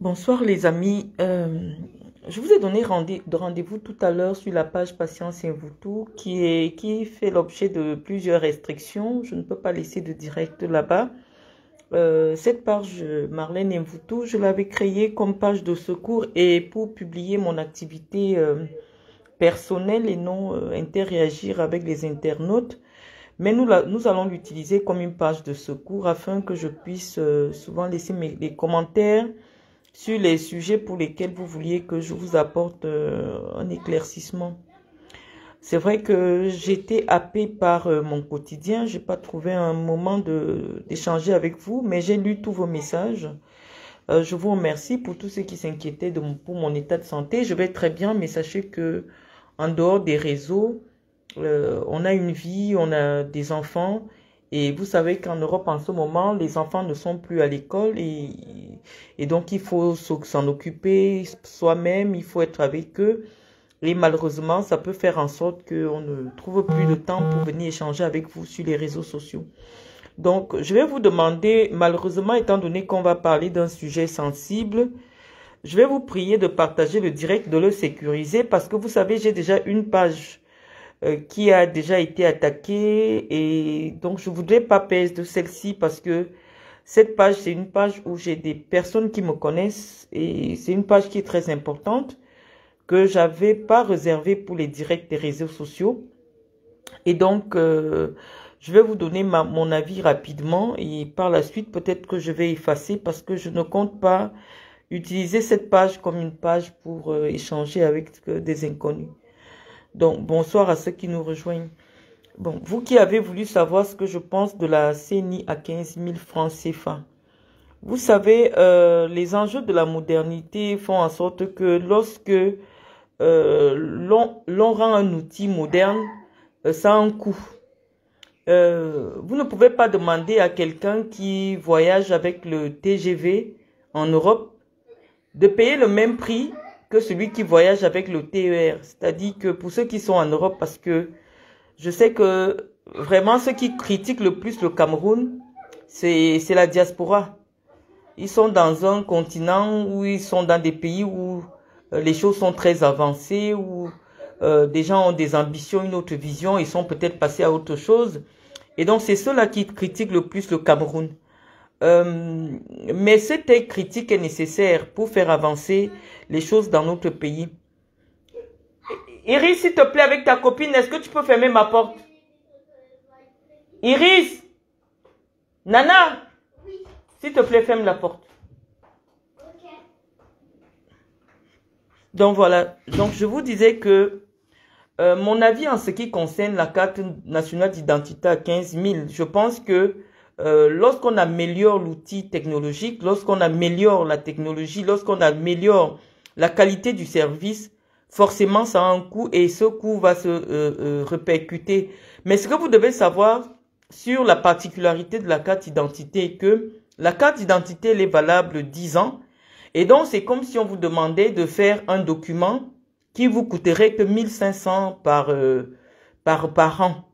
Bonsoir les amis. Je vous ai donné rendez-vous tout à l'heure sur la page Patience Mvutu qui fait l'objet de plusieurs restrictions. Je ne peux pas laisser de direct là-bas. Cette page Marlène Mvutu, je l'avais créée comme page de secours et pour publier mon activité personnelle et non interagir avec les internautes. Mais nous allons l'utiliser comme une page de secours afin que je puisse souvent laisser les commentaires sur les sujets pour lesquels vous vouliez que je vous apporte un éclaircissement. C'est vrai que j'étais happée par mon quotidien. Je n'ai pas trouvé un moment d'échanger avec vous, mais j'ai lu tous vos messages. Je vous remercie pour tous ceux qui s'inquiétaient pour mon état de santé. Je vais très bien, mais sachez que en dehors des réseaux, on a une vie, on a des enfants. Et vous savez qu'en Europe, en ce moment, les enfants ne sont plus à l'école et donc il faut s'en occuper soi-même, il faut être avec eux. Et malheureusement, ça peut faire en sorte qu'on ne trouve plus de temps pour venir échanger avec vous sur les réseaux sociaux. Donc, je vais vous demander, malheureusement, étant donné qu'on va parler d'un sujet sensible, je vais vous prier de partager le direct, de le sécuriser parce que vous savez, j'ai déjà une page qui a déjà été attaquée et donc je voudrais pas perdre de celle-ci parce que cette page, c'est une page où j'ai des personnes qui me connaissent et c'est une page qui est très importante que j'avais pas réservée pour les directs des réseaux sociaux. Et donc, je vais vous donner mon avis rapidement et par la suite, peut-être que je vais effacer parce que je ne compte pas utiliser cette page comme une page pour échanger avec des inconnus. Donc, bonsoir à ceux qui nous rejoignent. Bon, vous qui avez voulu savoir ce que je pense de la CENI à 15 000 francs CFA. Vous savez, les enjeux de la modernité font en sorte que lorsque l'on rend un outil moderne, ça a un coût. Vous ne pouvez pas demander à quelqu'un qui voyage avec le TGV en Europe de payer le même prix que celui qui voyage avec le TER. C'est-à-dire que pour ceux qui sont en Europe, parce que je sais que vraiment ceux qui critiquent le plus le Cameroun, c'est la diaspora. Ils sont dans un continent où ils sont dans des pays où les choses sont très avancées, où des gens ont des ambitions, une autre vision, ils sont peut-être passés à autre chose. Et donc c'est ceux-là qui critiquent le plus le Cameroun. Mais cette critique est nécessaire pour faire avancer les choses dans notre pays. Iris, s'il te plaît, avec ta copine, est-ce que tu peux fermer ma porte? Iris, Nana, s'il te plaît, ferme la porte. Donc voilà, donc je vous disais que mon avis en ce qui concerne la carte nationale d'identité à 15 000, je pense que lorsqu'on améliore l'outil technologique, lorsqu'on améliore la technologie, lorsqu'on améliore la qualité du service, forcément ça a un coût et ce coût va se répercuter. Mais ce que vous devez savoir sur la particularité de la carte d'identité est que la carte d'identité elle est valable 10 ans et donc c'est comme si on vous demandait de faire un document qui vous coûterait que 1500 par an.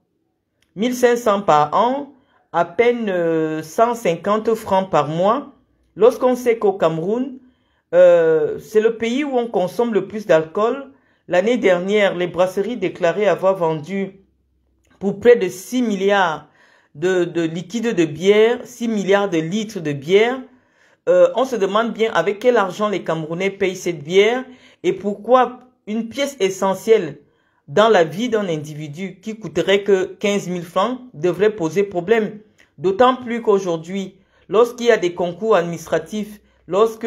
1500 par an, à peine 150 francs par mois, lorsqu'on sait qu'au Cameroun, c'est le pays où on consomme le plus d'alcool. L'année dernière, les brasseries déclaraient avoir vendu pour près de 6 milliards de liquide de bière, 6 milliards de litres de bière. On se demande bien avec quel argent les Camerounais payent cette bière et pourquoi une pièce essentielle dans la vie d'un individu qui coûterait que 15 000 francs devrait poser problème. D'autant plus qu'aujourd'hui, lorsqu'il y a des concours administratifs, lorsque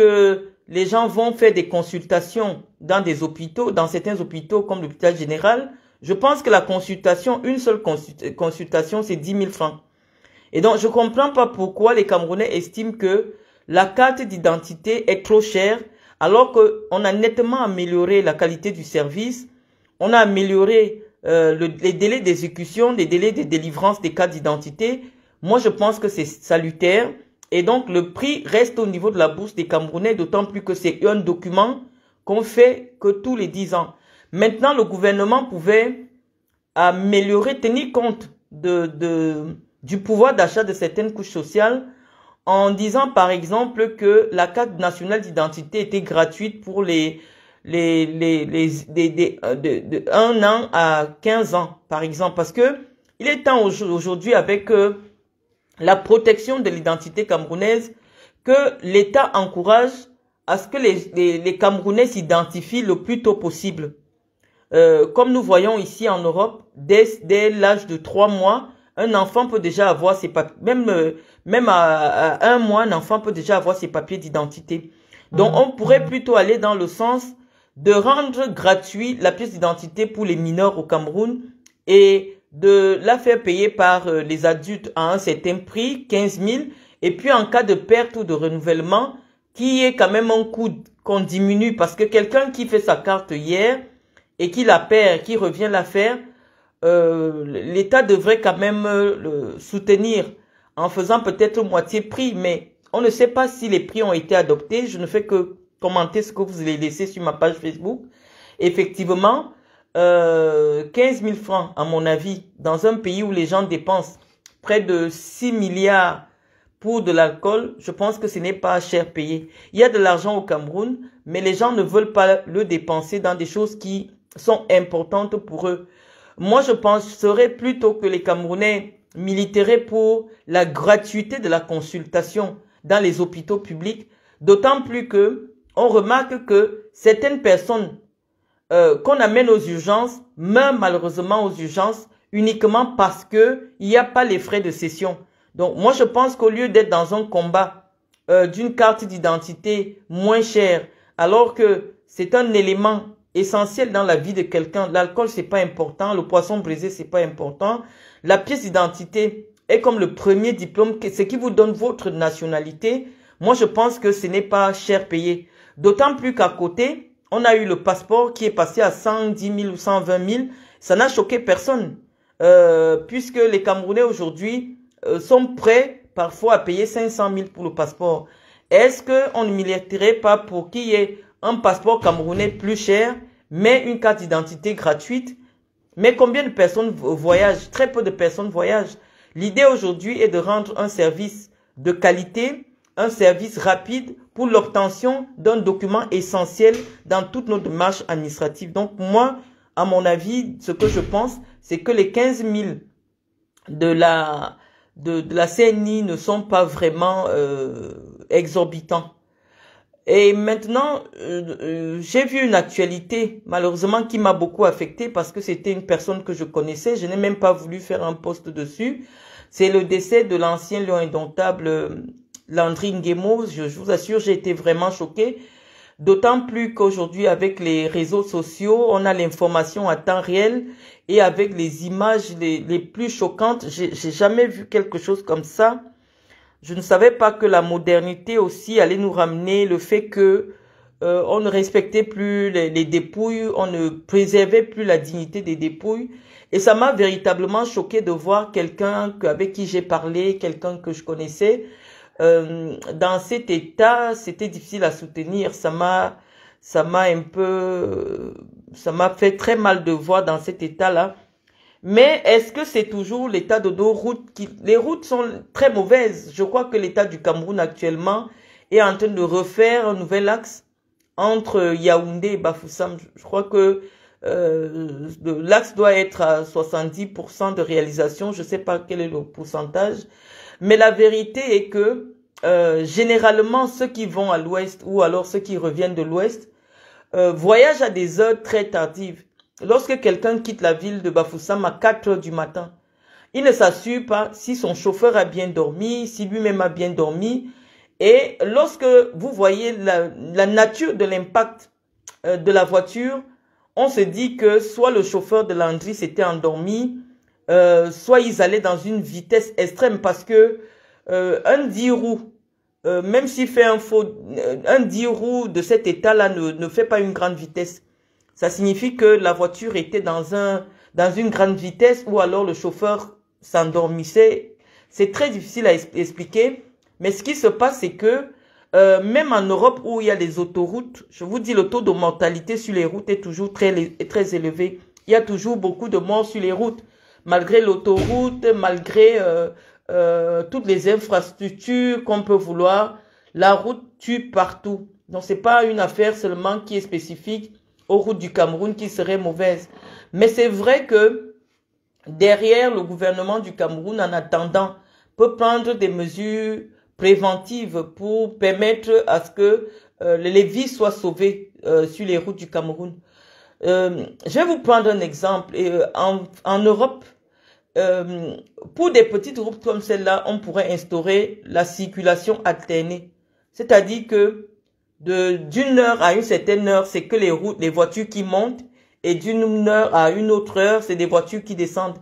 les gens vont faire des consultations dans des hôpitaux, dans certains hôpitaux comme l'hôpital général, je pense que la consultation, une seule consultation, c'est 10 000 francs. Et donc, je ne comprends pas pourquoi les Camerounais estiment que la carte d'identité est trop chère, alors qu'on a nettement amélioré la qualité du service, on a amélioré les délais d'exécution, les délais de délivrance des cartes d'identité. Moi, je pense que c'est salutaire. Et donc, le prix reste au niveau de la bourse des Camerounais, d'autant plus que c'est un document qu'on fait que tous les 10 ans. Maintenant, le gouvernement pouvait améliorer, tenir compte du pouvoir d'achat de certaines couches sociales en disant par exemple que la carte nationale d'identité était gratuite pour de 1 an à 15 ans, par exemple. Parce que il est temps aujourd'hui avec la protection de l'identité camerounaise que l'État encourage à ce que les Camerounais s'identifient le plus tôt possible. Comme nous voyons ici en Europe, dès l'âge de 3 mois, un enfant peut déjà avoir ses papiers, même à 1 mois, un enfant peut déjà avoir ses papiers d'identité. Donc, on pourrait plutôt aller dans le sens de rendre gratuit la pièce d'identité pour les mineurs au Cameroun et de la faire payer par les adultes à un certain prix, 15 000, et puis en cas de perte ou de renouvellement, qui est quand même un coût qu'on diminue parce que quelqu'un qui fait sa carte hier et qui la perd, qui revient la faire, l'État devrait quand même le soutenir en faisant peut-être moitié prix, mais on ne sait pas si les prix ont été adoptés. Je ne fais que commenter ce que vous allez laisser sur ma page Facebook. Effectivement, 15 000 francs, à mon avis, dans un pays où les gens dépensent près de 6 milliards pour de l'alcool, je pense que ce n'est pas cher payé. Il y a de l'argent au Cameroun, mais les gens ne veulent pas le dépenser dans des choses qui sont importantes pour eux. Moi, je penserais plutôt que les Camerounais militeraient pour la gratuité de la consultation dans les hôpitaux publics, d'autant plus que on remarque que certaines personnes qu'on amène aux urgences meurent malheureusement aux urgences uniquement parce que il n'y a pas les frais de session. Donc, moi, je pense qu'au lieu d'être dans un combat d'une carte d'identité moins chère, alors que c'est un élément essentiel dans la vie de quelqu'un, l'alcool, c'est pas important, le poisson brisé, c'est pas important. La pièce d'identité est comme le premier diplôme, ce qui vous donne votre nationalité. Moi, je pense que ce n'est pas cher payé. D'autant plus qu'à côté, on a eu le passeport qui est passé à 110 000 ou 120 000. Ça n'a choqué personne, puisque les Camerounais aujourd'hui sont prêts parfois à payer 500 000 pour le passeport. Est-ce qu'on ne militerait pas pour qu'il y ait un passeport camerounais plus cher, mais une carte d'identité gratuite? Mais combien de personnes voyagent? Très peu de personnes voyagent. L'idée aujourd'hui est de rendre un service de qualité, un service rapide pour l'obtention d'un document essentiel dans toutes nos démarches administratives. Donc moi, à mon avis, ce que je pense, c'est que les 15 000 de la CNI ne sont pas vraiment exorbitants. Et maintenant, j'ai vu une actualité, malheureusement, qui m'a beaucoup affectée parce que c'était une personne que je connaissais. Je n'ai même pas voulu faire un post dessus. C'est le décès de l'ancien lion indomptable Landry Nguemo. Je vous assure, j'ai été vraiment choquée. D'autant plus qu'aujourd'hui, avec les réseaux sociaux, on a l'information à temps réel et avec les images les plus choquantes. J'ai jamais vu quelque chose comme ça. Je ne savais pas que la modernité aussi allait nous ramener le fait que on ne respectait plus les dépouilles, on ne préservait plus la dignité des dépouilles. Et ça m'a véritablement choqué de voir quelqu'un avec qui j'ai parlé, quelqu'un que je connaissais, dans cet état. C'était difficile à soutenir. Ça m'a fait très mal de voir dans cet état-là. Mais est-ce que c'est toujours l'état de nos routes les routes sont très mauvaises. Je crois que l'état du Cameroun actuellement est en train de refaire un nouvel axe entre Yaoundé et Bafoussam. Je crois que l'axe doit être à 70% de réalisation. Je ne sais pas quel est le pourcentage. Mais la vérité est que généralement, ceux qui vont à l'ouest ou alors ceux qui reviennent de l'ouest voyagent à des heures très tardives. Lorsque quelqu'un quitte la ville de Bafoussam à 4 heures du matin, il ne s'assure pas si son chauffeur a bien dormi, si lui-même a bien dormi. Et lorsque vous voyez la nature de l'impact de la voiture, on se dit que soit le chauffeur de Landry s'était endormi, soit ils allaient dans une vitesse extrême parce que un 10 roues, même s'il fait un 10 roues de cet état-là ne fait pas une grande vitesse. Ça signifie que la voiture était dans une grande vitesse ou alors le chauffeur s'endormissait. C'est très difficile à expliquer. Mais ce qui se passe, c'est que même en Europe où il y a les autoroutes, je vous dis, le taux de mortalité sur les routes est toujours très élevé. Il y a toujours beaucoup de morts sur les routes. Malgré l'autoroute, malgré toutes les infrastructures qu'on peut vouloir. La route tue partout. Donc, c'est pas une affaire seulement qui est spécifique aux routes du Cameroun qui serait mauvaise. Mais c'est vrai que derrière, le gouvernement du Cameroun, en attendant, peut prendre des mesures préventives pour permettre à ce que les vies soient sauvées sur les routes du Cameroun. Je vais vous prendre un exemple. En Europe, pour des petites routes comme celle-là, on pourrait instaurer la circulation alternée. C'est-à-dire que d'une heure à une certaine heure, c'est que les voitures qui montent, et d'une heure à une autre heure, c'est des voitures qui descendent.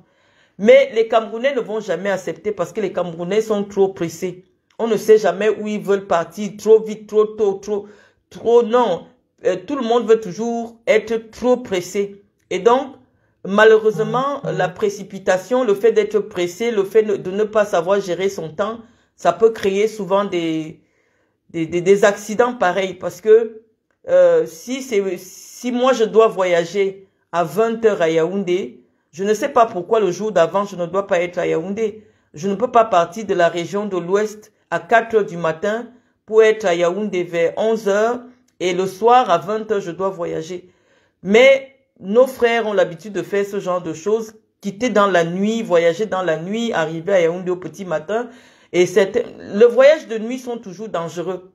Mais les Camerounais ne vont jamais accepter parce que les Camerounais sont trop pressés. On ne sait jamais où ils veulent partir, trop vite, trop tôt, trop non. Tout le monde veut toujours être trop pressé. Et donc, malheureusement, la précipitation, le fait d'être pressé, le fait de ne pas savoir gérer son temps, ça peut créer souvent des accidents pareils. Parce que si moi je dois voyager à 20 heures à Yaoundé, je ne sais pas pourquoi le jour d'avant je ne dois pas être à Yaoundé. Je ne peux pas partir de la région de l'Ouest à 4 heures du matin pour être à Yaoundé vers 11 heures et le soir à 20 heures je dois voyager. Mais nos frères ont l'habitude de faire ce genre de choses, quitter dans la nuit, voyager dans la nuit, arriver à Yaoundé au petit matin. Et le voyage de nuit sont toujours dangereux.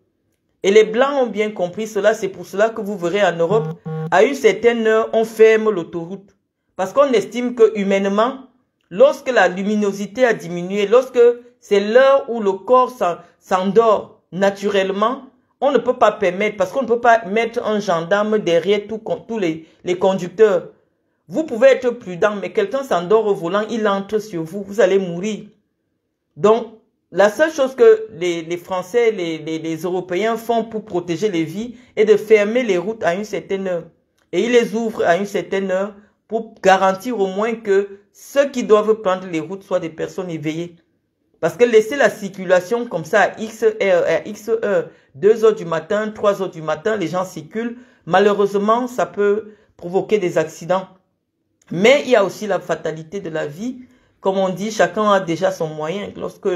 Et les Blancs ont bien compris cela. C'est pour cela que vous verrez en Europe, à une certaine heure, on ferme l'autoroute. Parce qu'on estime que humainement, lorsque la luminosité a diminué, lorsque c'est l'heure où le corps s'endort naturellement, on ne peut pas permettre, parce qu'on ne peut pas mettre un gendarme derrière tous les conducteurs. Vous pouvez être prudent, mais quelqu'un s'endort au volant, il entre sur vous, vous allez mourir. Donc, la seule chose que les Français, les Européens font pour protéger les vies est de fermer les routes à une certaine heure. Et ils les ouvrent à une certaine heure pour garantir au moins que ceux qui doivent prendre les routes soient des personnes éveillées. Parce que laisser la circulation comme ça à X heure, 2 heures du matin, 3 heures du matin, les gens circulent, malheureusement, ça peut provoquer des accidents. Mais il y a aussi la fatalité de la vie. Comme on dit, chacun a déjà son moyen. Lorsque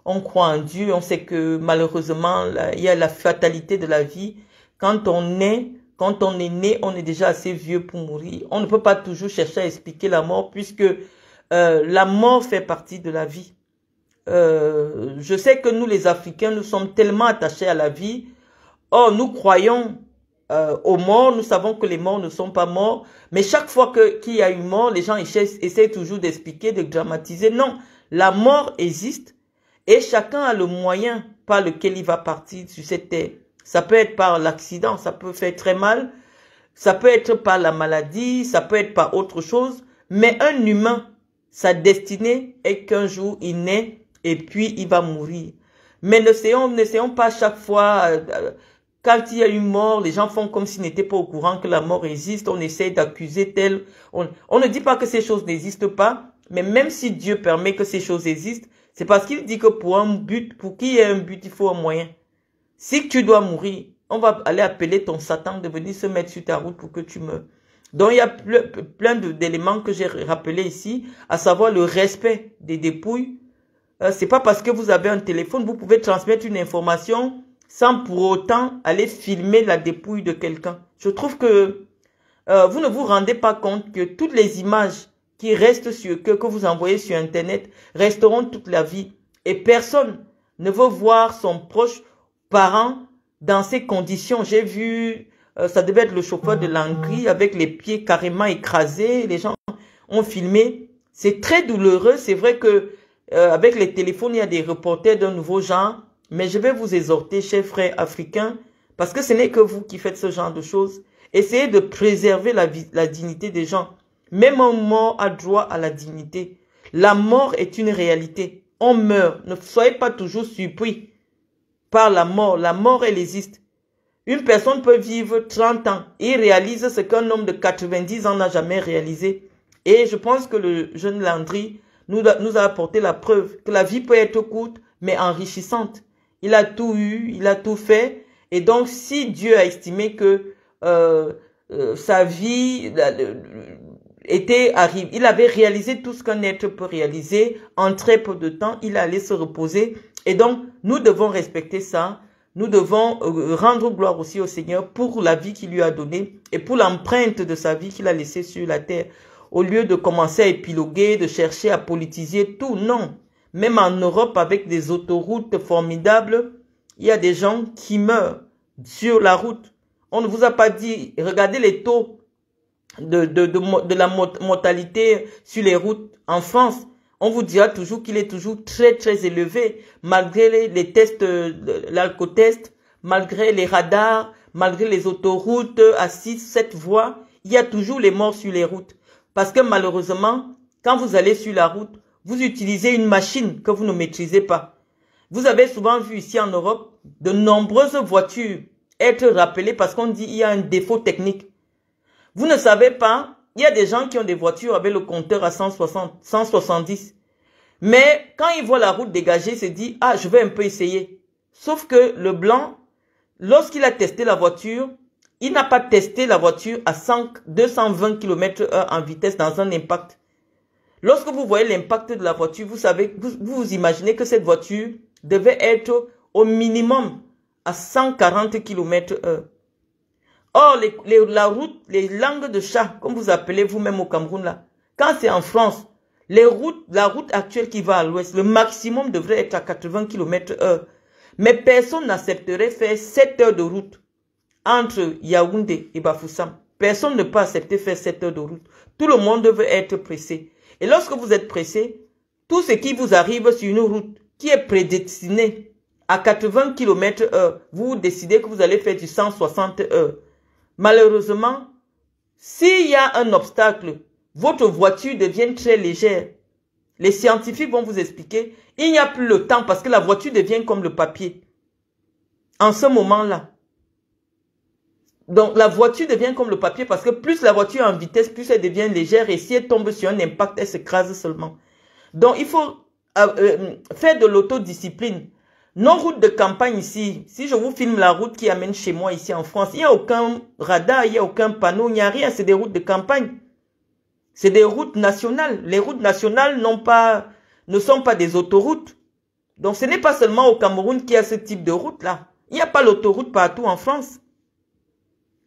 on croit en Dieu, on sait que malheureusement, il y a la fatalité de la vie. Quand on est né, on est déjà assez vieux pour mourir. On ne peut pas toujours chercher à expliquer la mort puisque la mort fait partie de la vie. Je sais que nous, les Africains, nous sommes tellement attachés à la vie. Or, nous croyons aux morts. Nous savons que les morts ne sont pas morts. Mais chaque fois qu'il y a une mort, les gens essaient toujours d'expliquer, de dramatiser. Non, la mort existe et chacun a le moyen par lequel il va partir sur cette terre. Ça peut être par l'accident, ça peut faire très mal. Ça peut être par la maladie, ça peut être par autre chose. Mais un humain, sa destinée est qu'un jour il naît et puis il va mourir. Mais n'essayons pas chaque fois, quand il y a une mort, les gens font comme s'ils n'étaient pas au courant que la mort existe. On essaie d'accuser tel. On ne dit pas que ces choses n'existent pas, mais même si Dieu permet que ces choses existent, c'est parce qu'il dit que pour un but, pour qu'il y ait un but, il faut un moyen. Si tu dois mourir, on va aller appeler ton Satan de venir se mettre sur ta route pour que tu meurs. Donc il y a plein d'éléments que j'ai rappelés ici, à savoir le respect des dépouilles. C'est pas parce que vous avez un téléphone, vous pouvez transmettre une information sans pour autant aller filmer la dépouille de quelqu'un. Je trouve que vous ne vous rendez pas compte que toutes les images qui restent que vous envoyez sur Internet resteront toute la vie. Et personne ne veut voir son proche parent dans ces conditions. J'ai vu, ça devait être le chauffeur de l'Angry avec les pieds carrément écrasés. Les gens ont filmé. C'est très douloureux. C'est vrai que avec les téléphones, il y a des reporters d'un nouveau genre. Mais je vais vous exhorter, chers frères africains, parce que ce n'est que vous qui faites ce genre de choses. Essayez de préserver la dignité des gens. Même un mort a droit à la dignité. La mort est une réalité. On meurt. Ne soyez pas toujours surpris par la mort. La mort, elle existe. Une personne peut vivre 30 ans et réalise ce qu'un homme de 90 ans n'a jamais réalisé. Et je pense que le jeune Landry nous a apporté la preuve que la vie peut être courte, mais enrichissante. Il a tout eu, il a tout fait. Et donc, si Dieu a estimé que sa vie, il avait réalisé tout ce qu'un être peut réaliser en très peu de temps, il allait se reposer. Et donc, nous devons respecter ça. Nous devons rendre gloire aussi au Seigneur pour la vie qu'il lui a donnée et pour l'empreinte de sa vie qu'il a laissée sur la terre. Au lieu de commencer à épiloguer, de chercher à politiser tout, non. Même en Europe, avec des autoroutes formidables, il y a des gens qui meurent sur la route. On ne vous a pas dit, regardez les taux de la mortalité sur les routes en France. On vous dira toujours qu'il est toujours très très élevé, malgré les tests, l'alcotest, malgré les radars, malgré les autoroutes à 6, 7 voies, il y a toujours les morts sur les routes. Parce que malheureusement, quand vous allez sur la route, vous utilisez une machine que vous ne maîtrisez pas. Vous avez souvent vu ici en Europe de nombreuses voitures être rappelées parce qu'on dit qu'il y a un défaut technique. Vous ne savez pas, il y a des gens qui ont des voitures avec le compteur à 160, 170. Mais quand ils voient la route dégagée, ils se disent, ah, je vais un peu essayer. Sauf que le blanc, lorsqu'il a testé la voiture, il n'a pas testé la voiture à 220 km/h en vitesse dans un impact. Lorsque vous voyez l'impact de la voiture, vous savez, vous imaginez que cette voiture devait être au minimum à 140 km/h. Or, la route, les langues de chat, comme vous appelez vous-même au Cameroun là, quand c'est en France, la route actuelle qui va à l'ouest, le maximum devrait être à 80 km/h. Mais personne n'accepterait faire 7 heures de route entre Yaoundé et Bafoussam. Personne ne peut accepter faire 7 heures de route. Tout le monde veut être pressé. Et lorsque vous êtes pressé, tout ce qui vous arrive sur une route qui est prédestinée à 80 km/h, vous décidez que vous allez faire du 160 heures. Malheureusement, s'il y a un obstacle, votre voiture devient très légère. Les scientifiques vont vous expliquer, il n'y a plus le temps parce que la voiture devient comme le papier. En ce moment-là. Donc, la voiture devient comme le papier parce que plus la voiture est en vitesse, plus elle devient légère et si elle tombe sur un impact, elle s'écrase seulement. Donc, il faut faire de l'autodiscipline. Nos routes de campagne ici, si je vous filme la route qui amène chez moi ici en France, il n'y a aucun radar, il n'y a aucun panneau, il n'y a rien, c'est des routes de campagne. C'est des routes nationales. Les routes nationales ne sont pas des autoroutes. Donc ce n'est pas seulement au Cameroun qu'il y a ce type de route-là. Il n'y a pas l'autoroute partout en France.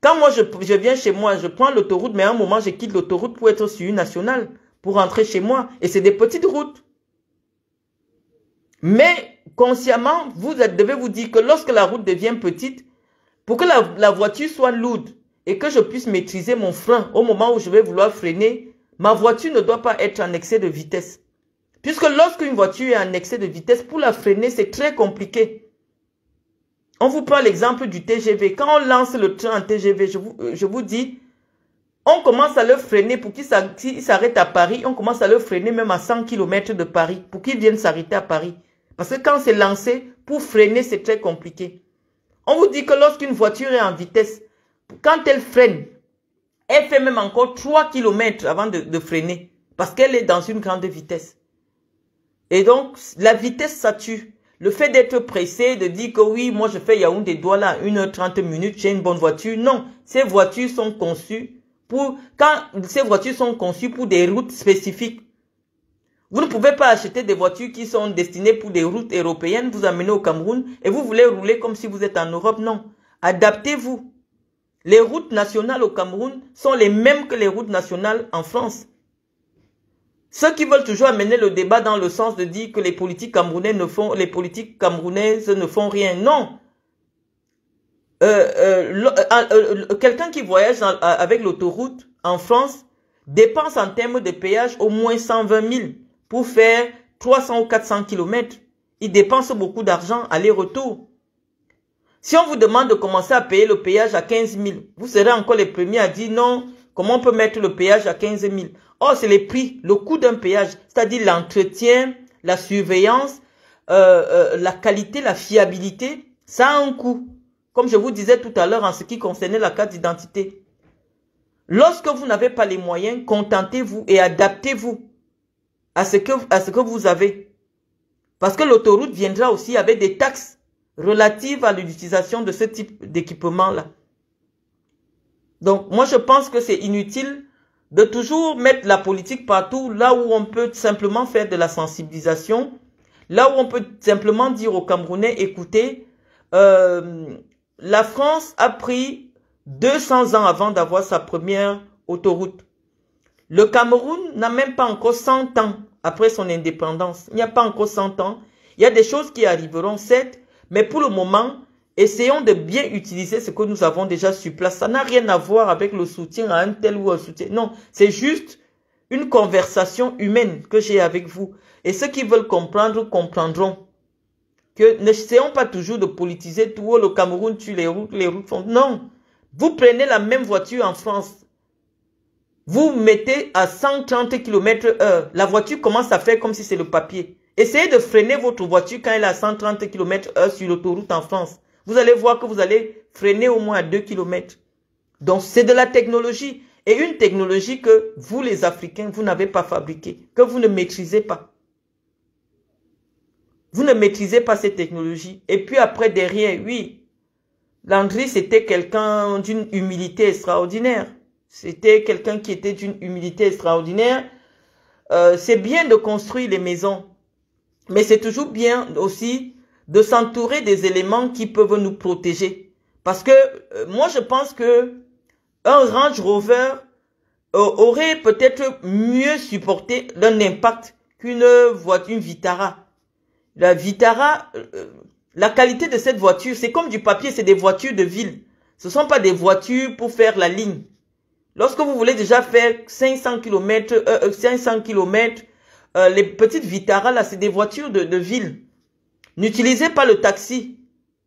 Quand moi je viens chez moi, je prends l'autoroute, mais à un moment je quitte l'autoroute pour être sur une nationale, pour rentrer chez moi. Et c'est des petites routes. Mais consciemment, vous devez vous dire que lorsque la route devient petite, pour que la voiture soit lourde et que je puisse maîtriser mon frein au moment où je vais vouloir freiner, ma voiture ne doit pas être en excès de vitesse. Puisque lorsqu'une voiture est en excès de vitesse, pour la freiner, c'est très compliqué. On vous prend l'exemple du TGV. Quand on lance le train en TGV, je vous dis, on commence à le freiner pour qu'il s'arrête à Paris. On commence à le freiner même à 100 km de Paris pour qu'il vienne s'arrêter à Paris. Parce que quand c'est lancé, pour freiner, c'est très compliqué. On vous dit que lorsqu'une voiture est en vitesse, quand elle freine, elle fait même encore 3 km avant de freiner. Parce qu'elle est dans une grande vitesse. Et donc, la vitesse, ça tue. Le fait d'être pressé, de dire que oui, moi je fais Yaoundé-Douala à 1h30 minutes, j'ai une bonne voiture. Non, ces voitures sont conçues pour des routes spécifiques. Vous ne pouvez pas acheter des voitures qui sont destinées pour des routes européennes, vous amener au Cameroun et vous voulez rouler comme si vous êtes en Europe. Non, adaptez-vous. Les routes nationales au Cameroun sont les mêmes que les routes nationales en France. Ceux qui veulent toujours amener le débat dans le sens de dire que les politiques camerounaises ne font rien. Non. Quelqu'un qui voyage avec l'autoroute en France dépense en termes de péage au moins 120 000 pour faire 300 ou 400 km. Il dépense beaucoup d'argent aller-retour. Si on vous demande de commencer à payer le péage à 15 000, vous serez encore les premiers à dire non, comment on peut mettre le péage à 15 000? Or, c'est les prix, le coût d'un péage, c'est-à-dire l'entretien, la surveillance, la qualité, la fiabilité, ça a un coût. Comme je vous disais tout à l'heure en ce qui concernait la carte d'identité. Lorsque vous n'avez pas les moyens, contentez-vous et adaptez-vous à ce que vous avez. Parce que l'autoroute viendra aussi avec des taxes relatives à l'utilisation de ce type d'équipement-là. Donc, moi, je pense que c'est inutile de toujours mettre la politique partout, là où on peut simplement faire de la sensibilisation, là où on peut simplement dire aux Camerounais, écoutez, la France a pris 200 ans avant d'avoir sa première autoroute. Le Cameroun n'a même pas encore 100 ans après son indépendance. Il n'y a pas encore 100 ans. Il y a des choses qui arriveront, certes, mais pour le moment, essayons de bien utiliser ce que nous avons déjà sur place. Ça n'a rien à voir avec le soutien à un tel ou un soutien. Non, c'est juste une conversation humaine que j'ai avec vous. Et ceux qui veulent comprendre, comprendront. Que n'essayons pas toujours de politiser tout. Oh, le Cameroun tue les routes font... Non. Vous prenez la même voiture en France. Vous mettez à 130 km/h. La voiture commence à faire comme si c'est le papier. Essayez de freiner votre voiture quand elle est à 130 km/h sur l'autoroute en France. Vous allez voir que vous allez freiner au moins à 2 km. Donc, c'est de la technologie. Et une technologie que vous, les Africains, vous n'avez pas fabriquée. Que vous ne maîtrisez pas. Vous ne maîtrisez pas ces technologies. Et puis après, derrière, oui, Landry, c'était quelqu'un d'une humilité extraordinaire. C'était quelqu'un qui était d'une humilité extraordinaire. C'est bien de construire les maisons. Mais c'est toujours bien aussi de s'entourer des éléments qui peuvent nous protéger. Parce que moi, je pense que un Range Rover aurait peut-être mieux supporté d'un impact qu'une voiture, une Vitara. La Vitara, la qualité de cette voiture, c'est comme du papier, c'est des voitures de ville. Ce ne sont pas des voitures pour faire la ligne. Lorsque vous voulez déjà faire 500 km, les petites Vitara, là, c'est des voitures de ville. N'utilisez pas le taxi.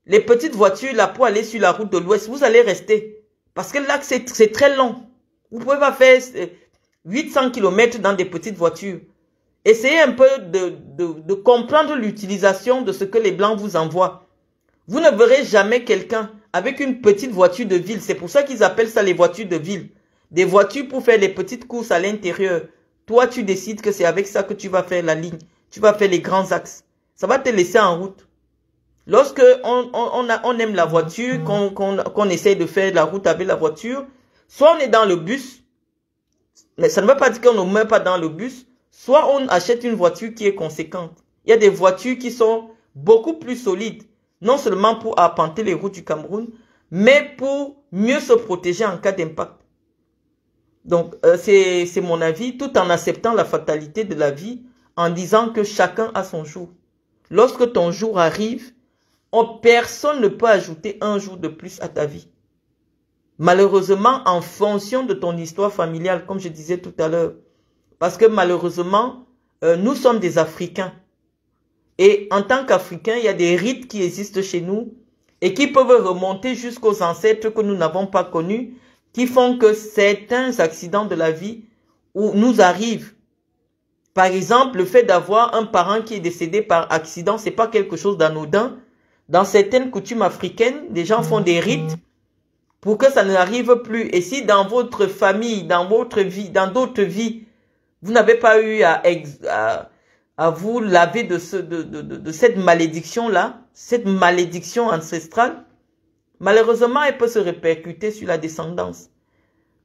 Les petites voitures, là, pour aller sur la route de l'Ouest, vous allez rester. Parce que là, c'est très long. Vous ne pouvez pas faire 800 km dans des petites voitures. Essayez un peu de comprendre l'utilisation de ce que les Blancs vous envoient. Vous ne verrez jamais quelqu'un avec une petite voiture de ville. C'est pour ça qu'ils appellent ça les voitures de ville. Des voitures pour faire les petites courses à l'intérieur. Toi, tu décides que c'est avec ça que tu vas faire la ligne. Tu vas faire les grands axes. Ça va te laisser en route. Lorsque on aime la voiture, qu'on essaye de faire la route avec la voiture, soit on est dans le bus, mais ça ne veut pas dire qu'on ne meurt pas dans le bus, soit on achète une voiture qui est conséquente. Il y a des voitures qui sont beaucoup plus solides, non seulement pour arpenter les routes du Cameroun, mais pour mieux se protéger en cas d'impact. Donc, c'est mon avis, tout en acceptant la fatalité de la vie, en disant que chacun a son jour. Lorsque ton jour arrive, personne ne peut ajouter un jour de plus à ta vie. Malheureusement, en fonction de ton histoire familiale, comme je disais tout à l'heure. Parce que malheureusement, nous sommes des Africains. Et en tant qu'Africains, il y a des rites qui existent chez nous et qui peuvent remonter jusqu'aux ancêtres que nous n'avons pas connus, qui font que certains accidents de la vie nous arrivent. Par exemple, le fait d'avoir un parent qui est décédé par accident, c'est pas quelque chose d'anodin. Dans certaines coutumes africaines, les gens font des rites pour que ça n'arrive plus. Et si dans votre famille, dans votre vie, dans d'autres vies, vous n'avez pas eu à vous laver de cette malédiction-là, cette malédiction ancestrale, malheureusement, elle peut se répercuter sur la descendance.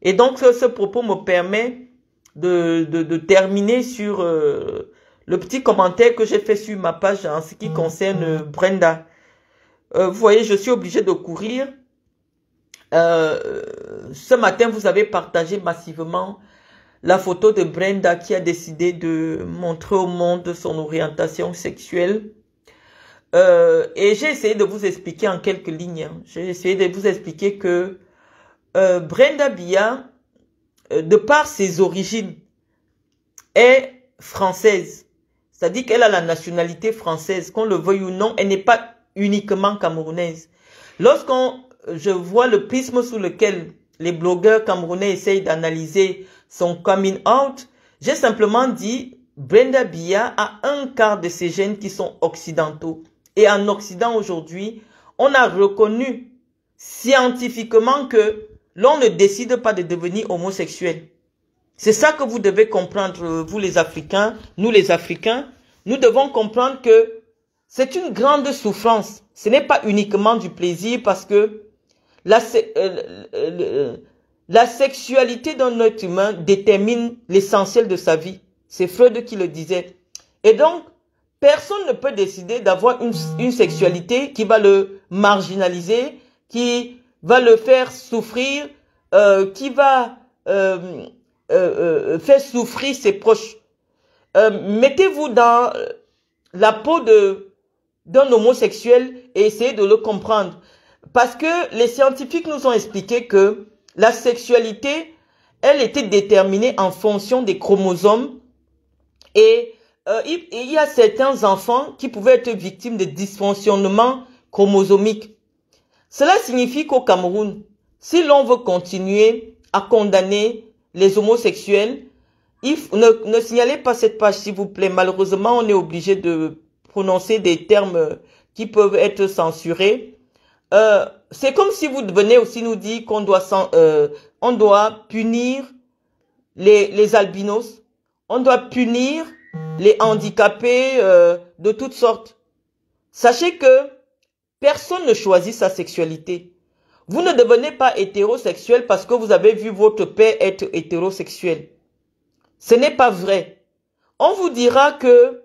Et donc, ce propos me permet de terminer sur le petit commentaire que j'ai fait sur ma page en ce qui concerne Brenda. Vous voyez, je suis obligée de courir. Ce matin, vous avez partagé massivement la photo de Brenda qui a décidé de montrer au monde son orientation sexuelle. Et j'ai essayé de vous expliquer en quelques lignes. J'ai essayé de vous expliquer que Brenda Biya, de par ses origines, est française. C'est-à-dire qu'elle a la nationalité française. Qu'on le veuille ou non, elle n'est pas uniquement camerounaise. Je vois le prisme sous lequel les blogueurs camerounais essayent d'analyser son coming out, j'ai simplement dit, Brenda Biya a un quart de ses gènes qui sont occidentaux. Et en Occident aujourd'hui, on a reconnu scientifiquement que l'on ne décide pas de devenir homosexuel. C'est ça que vous devez comprendre, vous les Africains, nous les Africains. Nous devons comprendre que c'est une grande souffrance. Ce n'est pas uniquement du plaisir parce que la sexualité d'un être humain détermine l'essentiel de sa vie. C'est Freud qui le disait. Et donc, personne ne peut décider d'avoir une sexualité qui va le marginaliser, qui va le faire souffrir, qui va faire souffrir ses proches. Mettez-vous dans la peau d'un homosexuel et essayez de le comprendre. Parce que les scientifiques nous ont expliqué que la sexualité, elle était déterminée en fonction des chromosomes. Et il y a certains enfants qui pouvaient être victimes de dysfonctionnements chromosomiques. Cela signifie qu'au Cameroun, si l'on veut continuer à condamner les homosexuels, ne signalez pas cette page, s'il vous plaît. Malheureusement, on est obligé de prononcer des termes qui peuvent être censurés. C'est comme si vous venez aussi nous dire qu'on doit punir les albinos, on doit punir les handicapés de toutes sortes. Sachez que personne ne choisit sa sexualité. Vous ne devenez pas hétérosexuel parce que vous avez vu votre père être hétérosexuel. Ce n'est pas vrai. On vous dira que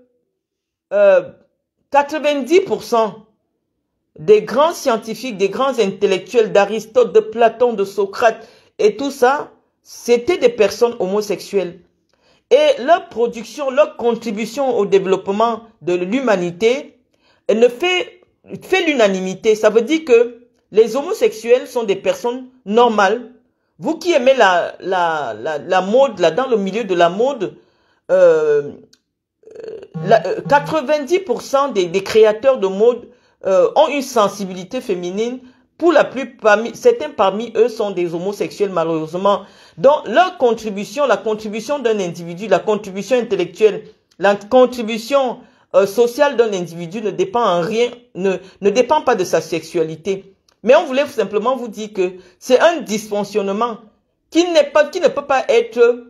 90% des grands scientifiques, des grands intellectuels d'Aristote, de Platon, de Socrate et tout ça, c'était des personnes homosexuelles. Et leur production, leur contribution au développement de l'humanité ne fait l'unanimité. Ça veut dire que les homosexuels sont des personnes normales. Vous qui aimez la mode, là, dans le milieu de la mode, 90% des créateurs de mode ont une sensibilité féminine. Pour la plupart, certains parmi eux sont des homosexuels malheureusement. Donc leur contribution, la contribution d'un individu, la contribution intellectuelle, la contribution sociale d'un individu ne dépend en rien, ne dépend pas de sa sexualité. Mais on voulait simplement vous dire que c'est un dysfonctionnement qui ne peut pas être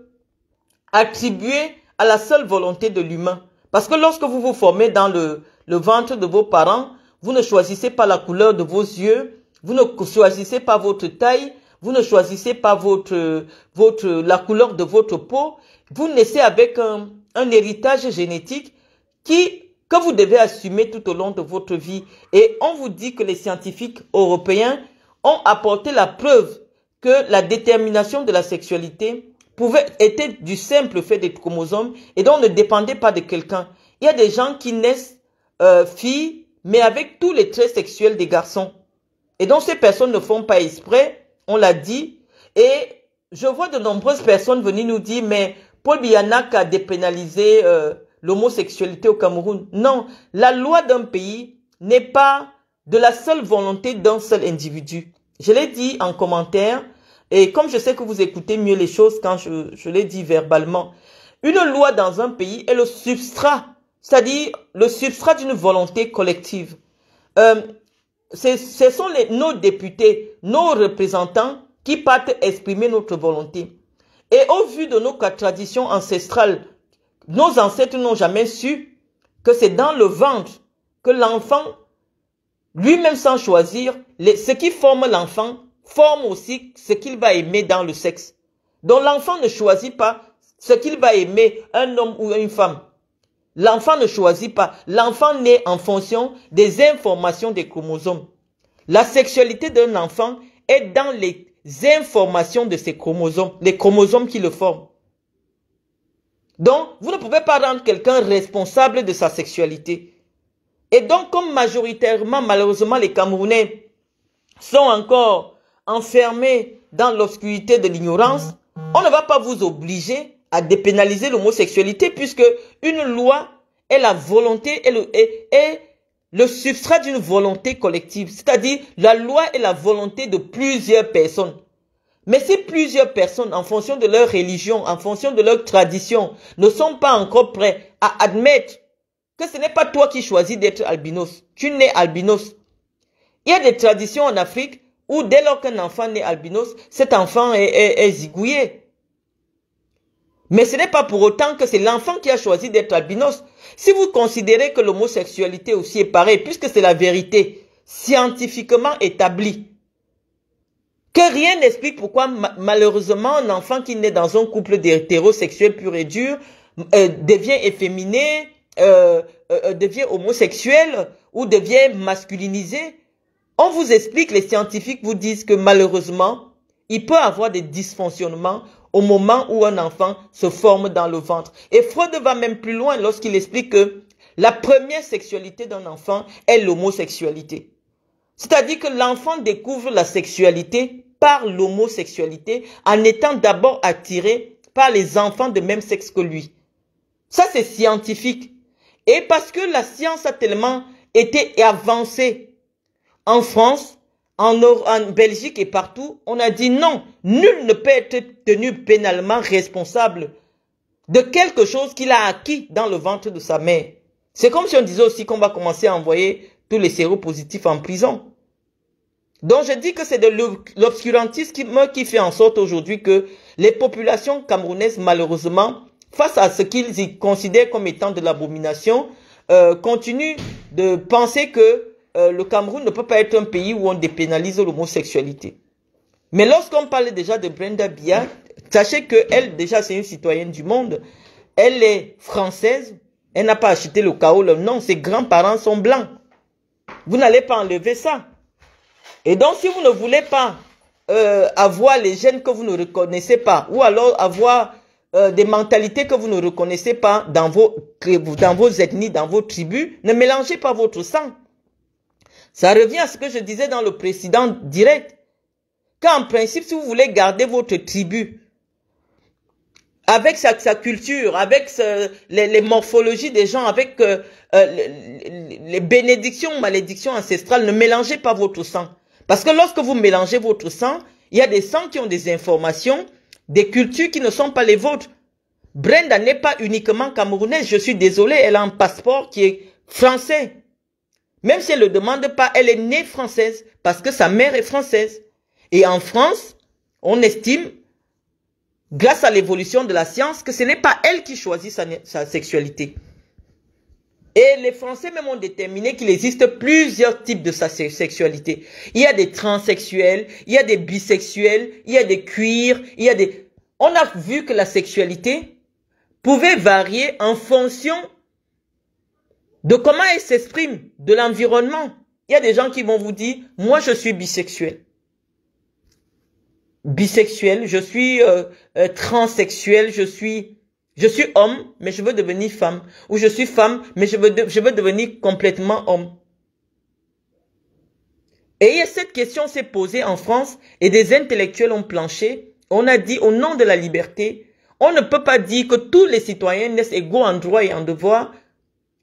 attribué à la seule volonté de l'humain. Parce que lorsque vous vous formez dans le ventre de vos parents, vous ne choisissez pas la couleur de vos yeux, vous ne choisissez pas votre taille, vous ne choisissez pas la couleur de votre peau. Vous naissez avec un héritage génétique que vous devez assumer tout au long de votre vie. Et on vous dit que les scientifiques européens ont apporté la preuve que la détermination de la sexualité était du simple fait des chromosomes et donc ne dépendait pas de quelqu'un. Il y a des gens qui naissent filles, mais avec tous les traits sexuels des garçons. Et donc ces personnes ne font pas exprès, on l'a dit. Et je vois de nombreuses personnes venir nous dire, mais Paul Biya a dépénalisé l'homosexualité au Cameroun. Non, la loi d'un pays n'est pas de la seule volonté d'un seul individu. Je l'ai dit en commentaire, et comme je sais que vous écoutez mieux les choses quand je l'ai dit verbalement, une loi dans un pays est le substrat, c'est-à-dire le substrat d'une volonté collective. Ce sont nos députés, nos représentants qui partent exprimer notre volonté. Et au vu de nos traditions ancestrales, nos ancêtres n'ont jamais su que c'est dans le ventre que l'enfant, lui-même sans choisir, ce qui forme l'enfant, forme aussi ce qu'il va aimer dans le sexe. Donc l'enfant ne choisit pas ce qu'il va aimer, un homme ou une femme. L'enfant ne choisit pas. L'enfant naît en fonction des informations des chromosomes. La sexualité d'un enfant est dans les informations de ses chromosomes, les chromosomes qui le forment. Donc, vous ne pouvez pas rendre quelqu'un responsable de sa sexualité. Et donc, comme majoritairement, malheureusement, les Camerounais sont encore enfermés dans l'obscurité de l'ignorance, on ne va pas vous obliger à dépénaliser l'homosexualité puisque une loi est la volonté est le substrat d'une volonté collective. C'est-à-dire, la loi est la volonté de plusieurs personnes. Mais si plusieurs personnes, en fonction de leur religion, en fonction de leur tradition, ne sont pas encore prêts à admettre que ce n'est pas toi qui choisis d'être albinos, tu nais albinos. Il y a des traditions en Afrique où dès lors qu'un enfant naît albinos, cet enfant est zigouillé. Mais ce n'est pas pour autant que c'est l'enfant qui a choisi d'être albinos. Si vous considérez que l'homosexualité aussi est pareil, puisque c'est la vérité scientifiquement établie, Que rien n'explique pourquoi, malheureusement, un enfant qui naît dans un couple d'hétérosexuels pur et dur devient efféminé, devient homosexuel ou devient masculinisé. On vous explique, les scientifiques vous disent que malheureusement, il peut avoir des dysfonctionnements au moment où un enfant se forme dans le ventre. Et Freud va même plus loin lorsqu'il explique que la première sexualité d'un enfant est l'homosexualité. C'est-à-dire que l'enfant découvre la sexualité par l'homosexualité en étant d'abord attiré par les enfants de même sexe que lui. Ça, c'est scientifique. Et parce que la science a tellement été avancée en France, en Belgique et partout, on a dit non, nul ne peut être tenu pénalement responsable de quelque chose qu'il a acquis dans le ventre de sa mère. C'est comme si on disait aussi qu'on va commencer à envoyer tous les séropositifs en prison. Donc je dis que c'est de l'obscurantisme qui fait en sorte aujourd'hui que les populations camerounaises, malheureusement, face à ce qu'ils y considèrent comme étant de l'abomination, continuent de penser que le Cameroun ne peut pas être un pays où on dépénalise l'homosexualité. Mais lorsqu'on parle déjà de Brenda Biya, sachez qu'elle, déjà, c'est une citoyenne du monde. Elle est française. Elle n'a pas acheté le Kaolo. Non, ses grands-parents sont blancs. Vous n'allez pas enlever ça. Et donc, si vous ne voulez pas avoir les gènes que vous ne reconnaissez pas, ou alors avoir des mentalités que vous ne reconnaissez pas dans vos ethnies, dans vos tribus, ne mélangez pas votre sang. Ça revient à ce que je disais dans le précédent direct. Qu'en principe, si vous voulez garder votre tribu, avec sa culture, avec les morphologies des gens, avec les bénédictions ou malédictions ancestrales, ne mélangez pas votre sang. Parce que lorsque vous mélangez votre sang, il y a des sangs qui ont des informations, des cultures qui ne sont pas les vôtres. Brenda n'est pas uniquement camerounaise, je suis désolé, elle a un passeport qui est français. Même si elle ne le demande pas, elle est née française parce que sa mère est française. Et en France, on estime, grâce à l'évolution de la science, que ce n'est pas elle qui choisit sa sexualité. Et les Français même ont déterminé qu'il existe plusieurs types de sexualité. Il y a des transsexuels, il y a des bisexuels, il y a des queers, il y a des... On a vu que la sexualité pouvait varier en fonction de comment elle s'exprime, de l'environnement. Il y a des gens qui vont vous dire, moi je suis bisexuel. Bisexuel, je suis transsexuel, je suis homme, mais je veux devenir femme. Ou je suis femme, mais je veux devenir complètement homme. Et cette question s'est posée en France et des intellectuels ont planché. On a dit au nom de la liberté, on ne peut pas dire que tous les citoyens naissent égaux en droit et en devoir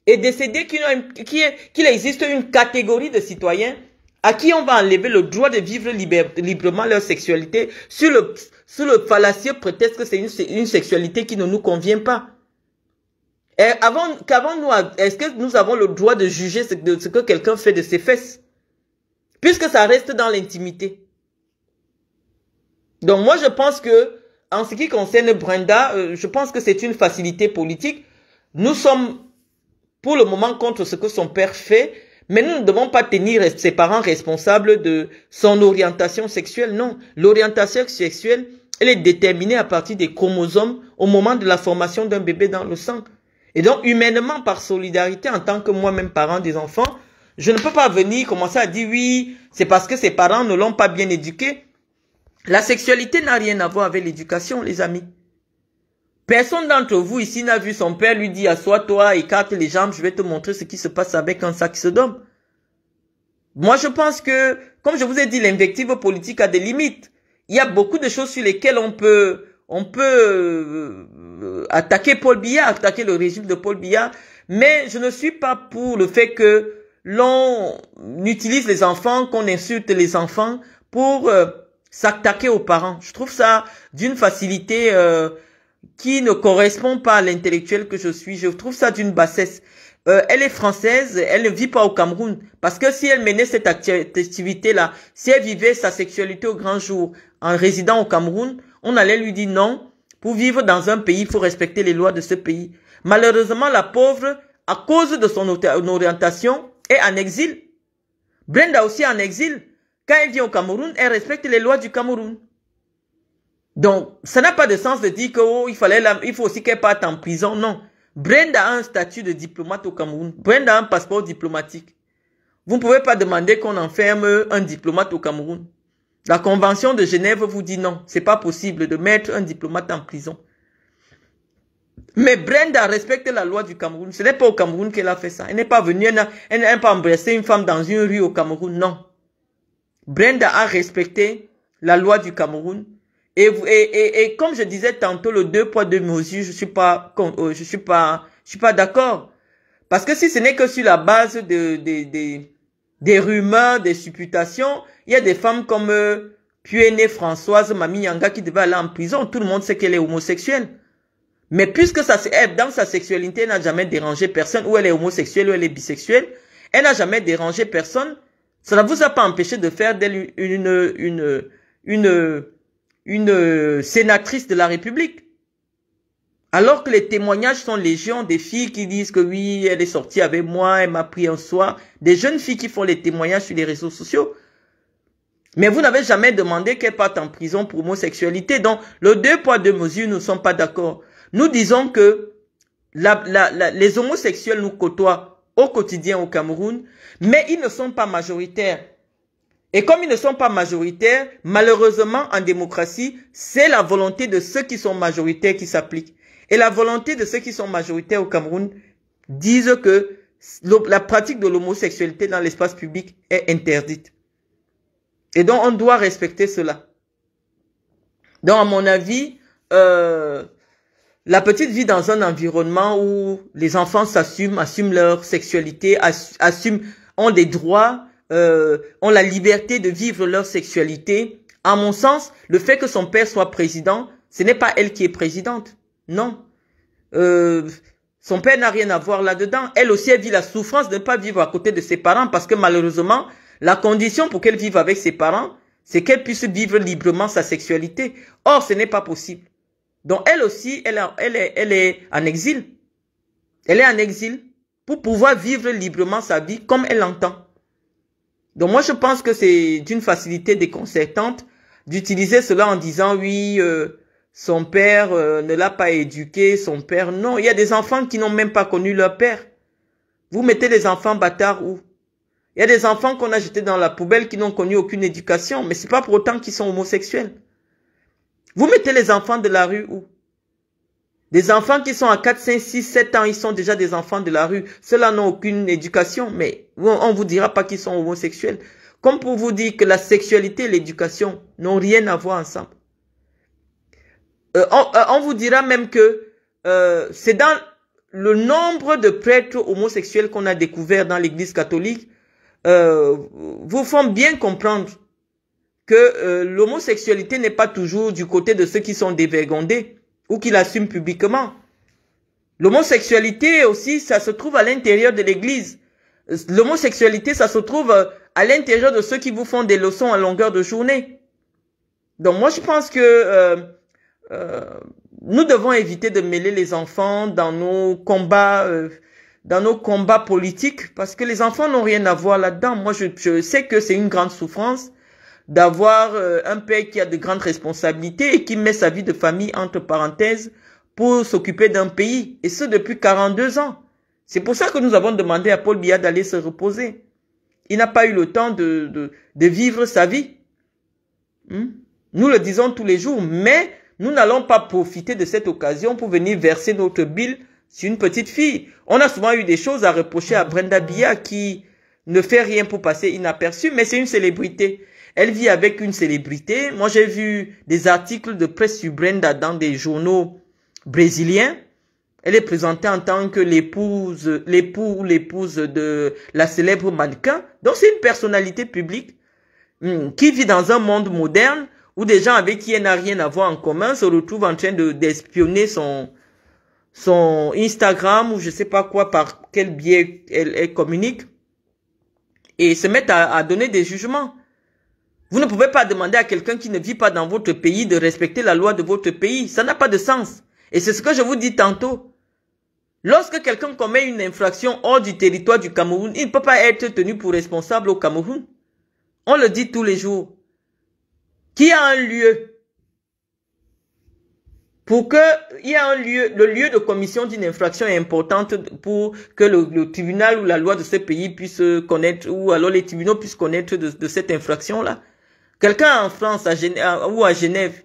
et décider qu'il existe une catégorie de citoyens à qui on va enlever le droit de vivre librement leur sexualité sous le fallacieux prétexte que c'est une sexualité qui ne nous convient pas. Et est-ce que nous avons le droit de juger ce que quelqu'un fait de ses fesses? Puisque ça reste dans l'intimité. Donc moi je pense que, en ce qui concerne Brenda, je pense que c'est une facilité politique. Nous sommes pour le moment contre ce que son père fait, mais nous ne devons pas tenir ses parents responsables de son orientation sexuelle. Non, l'orientation sexuelle, elle est déterminée à partir des chromosomes au moment de la formation d'un bébé dans le sang. Et donc, humainement, par solidarité, en tant que moi-même parent des enfants, je ne peux pas venir commencer à dire oui, c'est parce que ses parents ne l'ont pas bien éduqué. La sexualité n'a rien à voir avec l'éducation, les amis. Personne d'entre vous ici n'a vu son père lui dire, assois-toi, écarte les jambes, je vais te montrer ce qui se passe avec un saxodome. Moi, je pense que, comme je vous ai dit, l'invective politique a des limites. Il y a beaucoup de choses sur lesquelles on peut attaquer Paul Biya, attaquer le régime de Paul Biya, mais je ne suis pas pour le fait que l'on utilise les enfants, qu'on insulte les enfants pour s'attaquer aux parents. Je trouve ça d'une facilité qui ne correspond pas à l'intellectuel que je suis. Je trouve ça d'une bassesse. Elle est française, elle ne vit pas au Cameroun. Parce que si elle menait cette activité-là, si elle vivait sa sexualité au grand jour en résidant au Cameroun, on allait lui dire non, pour vivre dans un pays, il faut respecter les lois de ce pays. Malheureusement, la pauvre, à cause de son orientation, est en exil. Brenda aussi en exil. quand elle vient au Cameroun, elle respecte les lois du Cameroun. Donc, ça n'a pas de sens de dire qu'il faut aussi qu'elle parte en prison. Non. Brenda a un statut de diplomate au Cameroun. Brenda a un passeport diplomatique. Vous ne pouvez pas demander qu'on enferme un diplomate au Cameroun. La Convention de Genève vous dit non. C'est pas possible de mettre un diplomate en prison. Mais Brenda respecte la loi du Cameroun. Ce n'est pas au Cameroun qu'elle a fait ça. Elle n'est pas venue, elle n'a pas embrassé une femme dans une rue au Cameroun. Non. Brenda a respecté la loi du Cameroun. Et comme je disais tantôt, le 2 poids 2 mesures, je suis pas d'accord. Parce que si ce n'est que sur la base des rumeurs, des supputations, il y a des femmes comme Puene Françoise Mami Yanga qui devait aller en prison. Tout le monde sait qu'elle est homosexuelle. Mais puisque dans sa sexualité, elle n'a jamais dérangé personne, ou elle est homosexuelle, ou elle est bisexuelle, elle n'a jamais dérangé personne, ça ne vous a pas empêché de faire d'elle une sénatrice de la République. Alors que les témoignages sont légion, des filles qui disent que oui, elle est sortie avec moi, elle m'a pris un soir, des jeunes filles qui font les témoignages sur les réseaux sociaux. Mais vous n'avez jamais demandé qu'elle parte en prison pour homosexualité. Donc, le 2 poids 2 mesures, nous ne sommes pas d'accord. Nous disons que les homosexuels nous côtoient au quotidien au Cameroun, mais ils ne sont pas majoritaires. Et comme ils ne sont pas majoritaires, malheureusement, en démocratie, c'est la volonté de ceux qui sont majoritaires qui s'applique. Et la volonté de ceux qui sont majoritaires au Cameroun disent que la pratique de l'homosexualité dans l'espace public est interdite. Et donc, on doit respecter cela. Donc, à mon avis, la petite vit dans un environnement où les enfants assument leur sexualité, ont des droits, ont la liberté de vivre leur sexualité. À mon sens, le fait que son père soit président, ce n'est pas elle qui est présidente. Non. Son père n'a rien à voir là-dedans. Elle aussi, elle vit la souffrance de ne pas vivre à côté de ses parents parce que malheureusement, la condition pour qu'elle vive avec ses parents, c'est qu'elle puisse vivre librement sa sexualité. Or, ce n'est pas possible. Donc, elle aussi, elle est en exil. Elle est en exil pour pouvoir vivre librement sa vie comme elle l'entend. Donc, moi, je pense que c'est d'une facilité déconcertante d'utiliser cela en disant, oui, son père ne l'a pas éduqué, son père, non. Il y a des enfants qui n'ont même pas connu leur père. Vous mettez les enfants bâtards où? Il y a des enfants qu'on a jetés dans la poubelle qui n'ont connu aucune éducation, mais c'est pas pour autant qu'ils sont homosexuels. Vous mettez les enfants de la rue où? Des enfants qui sont à 4, 5, 6, 7 ans, ils sont déjà des enfants de la rue. Ceux-là n'ont aucune éducation, mais on vous dira pas qu'ils sont homosexuels. Comme pour vous dire que la sexualité et l'éducation n'ont rien à voir ensemble. On vous dira même que c'est dans le nombre de prêtres homosexuels qu'on a découvert dans l'église catholique, vous font bien comprendre que l'homosexualité n'est pas toujours du côté de ceux qui sont dévergondés ou qui l'assument publiquement. L'homosexualité aussi, ça se trouve à l'intérieur de l'église. L'homosexualité, ça se trouve à l'intérieur de ceux qui vous font des leçons à longueur de journée. Donc moi, je pense que nous devons éviter de mêler les enfants dans nos combats politiques, parce que les enfants n'ont rien à voir là-dedans. Moi, je sais que c'est une grande souffrance d'avoir un père qui a de grandes responsabilités et qui met sa vie de famille entre parenthèses pour s'occuper d'un pays, et ce depuis 42 ans. C'est pour ça que nous avons demandé à Paul Biya d'aller se reposer. Il n'a pas eu le temps de vivre sa vie. Nous le disons tous les jours, mais nous n'allons pas profiter de cette occasion pour venir verser notre bile sur une petite fille. On a souvent eu des choses à reprocher à Brenda Biya qui ne fait rien pour passer inaperçue, mais c'est une célébrité. Elle vit avec une célébrité. Moi, j'ai vu des articles de presse sur Brenda dans des journaux brésiliens. Elle est présentée en tant que l'époux ou l'épouse de la célèbre mannequin. Donc, c'est une personnalité publique qui vit dans un monde moderne où des gens avec qui elle n'a rien à voir en commun se retrouvent en train d'espionner son Instagram ou je sais pas quoi, par quel biais elle communique, et se mettent à donner des jugements. Vous ne pouvez pas demander à quelqu'un qui ne vit pas dans votre pays de respecter la loi de votre pays. Ça n'a pas de sens. Et c'est ce que je vous dis tantôt. Lorsque quelqu'un commet une infraction hors du territoire du Cameroun, il ne peut pas être tenu pour responsable au Cameroun. On le dit tous les jours. Qu'il y a un lieu pour que il y a un lieu, le lieu de commission d'une infraction est importante pour que le tribunal ou la loi de ce pays puisse connaître, ou alors les tribunaux puissent connaître de cette infraction-là. Quelqu'un en France ou à Genève,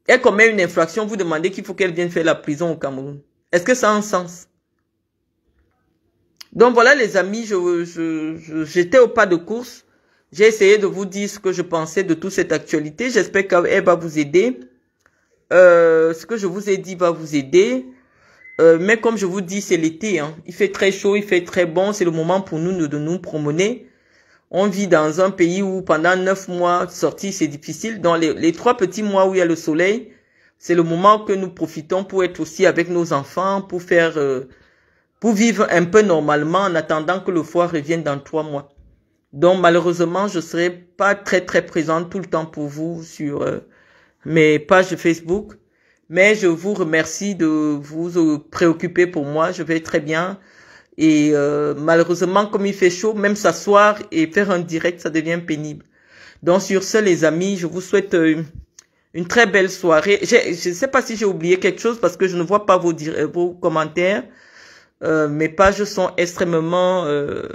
elle commet une infraction, vous demandez qu'il faut qu'elle vienne faire la prison au Cameroun. Est-ce que ça a un sens? Donc voilà les amis, j'étais au pas de course. J'ai essayé de vous dire ce que je pensais de toute cette actualité. J'espère qu'elle va vous aider. Ce que je vous ai dit va vous aider. Mais comme je vous dis, c'est l'été. Hein. Il fait très chaud, il fait très bon. C'est le moment pour nous de nous promener. On vit dans un pays où pendant 9 mois, sortir c'est difficile. Dans les 3 petits mois où il y a le soleil, c'est le moment que nous profitons pour être aussi avec nos enfants, pour faire, pour vivre un peu normalement en attendant que le foie revienne dans 3 mois. Donc malheureusement, je serai pas très présente tout le temps pour vous sur mes pages Facebook. Mais je vous remercie de vous préoccuper pour moi. Je vais très bien. Et malheureusement, comme il fait chaud, même s'asseoir et faire un direct, ça devient pénible. Donc sur ce, les amis, je vous souhaite une très belle soirée. Je ne sais pas si j'ai oublié quelque chose parce que je ne vois pas vos commentaires. Mes pages sont extrêmement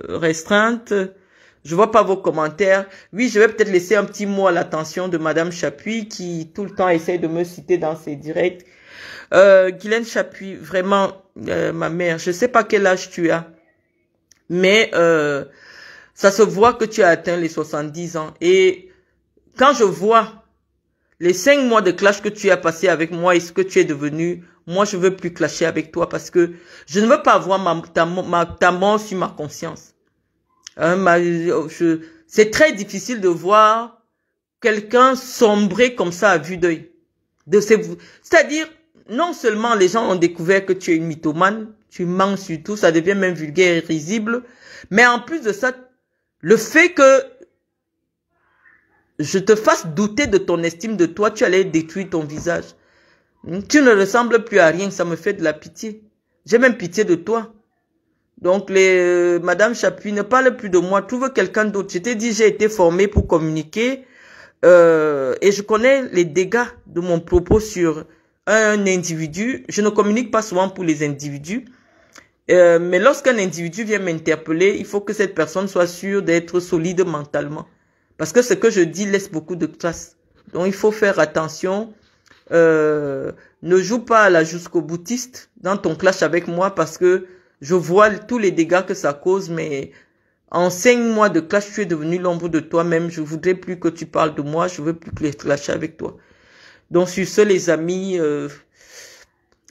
restreintes. Je vois pas vos commentaires. Oui, je vais peut-être laisser un petit mot à l'attention de Madame Chapuis qui tout le temps essaie de me citer dans ses directs. Guylaine Chapuis, vraiment, ma mère, je sais pas quel âge tu as, mais ça se voit que tu as atteint les 70 ans. Et quand je vois les 5 mois de clash que tu as passé avec moi et ce que tu es devenu, moi je veux plus clasher avec toi parce que je ne veux pas avoir ta mort sur ma conscience. C'est très difficile de voir quelqu'un sombrer comme ça à vue d'œil. C'est-à-dire, non seulement les gens ont découvert que tu es une mythomane, tu mens surtout, ça devient même vulgaire et risible, mais en plus de ça, le fait que je te fasse douter de ton estime de toi, tu allais détruire ton visage. Tu ne ressembles plus à rien, ça me fait de la pitié. J'ai même pitié de toi. Donc, Madame Chapuis, ne parle plus de moi, trouve quelqu'un d'autre. Je t'ai dit, j'ai été formée pour communiquer et je connais les dégâts de mon propos sur un individu. Je ne communique pas souvent pour les individus, mais lorsqu'un individu vient m'interpeller, il faut que cette personne soit sûre d'être solide mentalement. Parce que ce que je dis laisse beaucoup de traces. Donc, il faut faire attention. Ne joue pas à la jusqu'au boutiste dans ton clash avec moi parce que je vois tous les dégâts que ça cause, mais en 5 mois de clash, tu es devenu l'ombre de toi-même. Je voudrais plus que tu parles de moi. Je veux plus que les clasher avec toi. Donc, sur ce, les amis,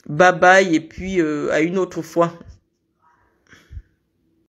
bye bye et puis à une autre fois.